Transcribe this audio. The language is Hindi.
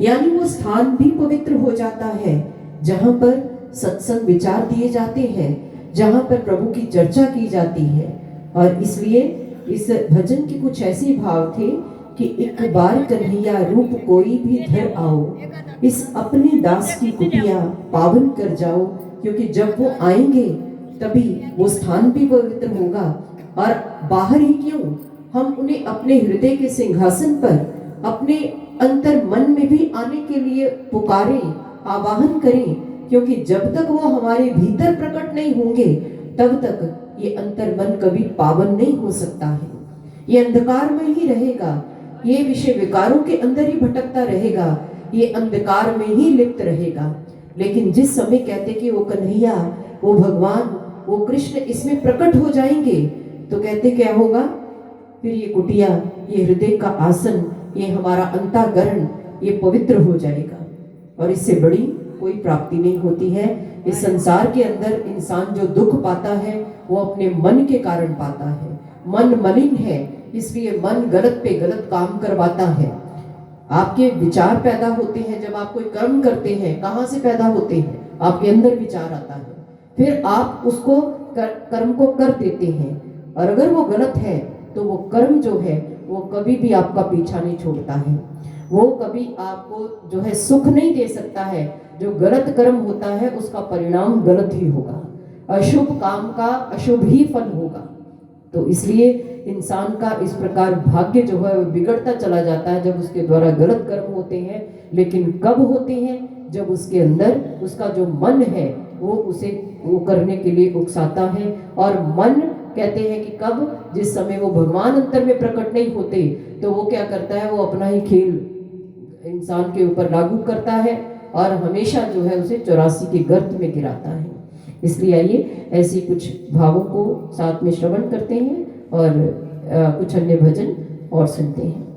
यानी वो स्थान भी पवित्र हो जाता है जहाँ पर सत्संग विचार दिए जाते हैं, जहाँ पर प्रभु की चर्चा की जाती है। और इसलिए इस भजन के कुछ ऐसे भाव थे कि एक बार कन्हैया रूप कोई भी धर आओ, इस अपने दास की कुटिया पावन कर जाओ, क्योंकि जब वो आएंगे तभी वो स्थान भी पवित्र होगा। और बाहर ही क्यों, हम उन्हें अपने हृदय के सिंहासन पर, अपने अंतर मन में भी आने के लिए पुकारें, आवाहन करें, क्योंकि जब तक वो हमारे भीतर प्रकट नहीं होंगे तब तक ये अंतर मन कभी पावन नहीं हो सकता है। ये अंधकार में ही रहेगा, ये विषय विकारों के अंदर ही भटकता रहेगा, ये अंधकार में ही लिप्त रहेगा। लेकिन जिस समय कहते कि वो कन्हैया, वो भगवान, वो कृष्ण इसमें प्रकट हो जाएंगे, तो कहते क्या होगा, फिर ये कुटिया, ये हृदय का आसन, ये हमारा अंतःकरण, ये पवित्र हो जाएगा। और इससे बड़ी कोई प्राप्ति नहीं होती है। इस संसार के अंदर इंसान जो दुख पाता है वो अपने मन के कारण पाता है। मन मलिन है, इसलिए मन गलत पे गलत काम करवाता है। आपके विचार पैदा होते हैं जब आप कोई कर्म करते हैं, कहाँ से पैदा होते हैं, आपके अंदर विचार आता है, फिर आप उसको कर्म को कर देते हैं। और अगर वो गलत है तो वो कर्म जो है वो कभी भी आपका पीछा नहीं छोड़ता है, वो कभी आपको जो है सुख नहीं दे सकता है। जो गलत कर्म होता है उसका परिणाम गलत ही होगा, अशुभ काम का अशुभ ही फल होगा। तो इसलिए इंसान का इस प्रकार भाग्य जो है वो बिगड़ता चला जाता है जब उसके द्वारा गलत कर्म होते हैं। लेकिन कब होते हैं, जब उसके अंदर उसका जो मन है वो उसे वो करने के लिए उकसाता है। और मन कहते हैं कि कब, जिस समय वो भगवान अंतर में प्रकट नहीं होते तो वो क्या करता है, वो अपना ही खेल इंसान के ऊपर लागू करता है और हमेशा जो है उसे 84 के गर्त में गिराता है। इसलिए आइए ऐसी कुछ भावों को साथ में श्रवण करते हैं और कुछ अन्य भजन और सुनते हैं।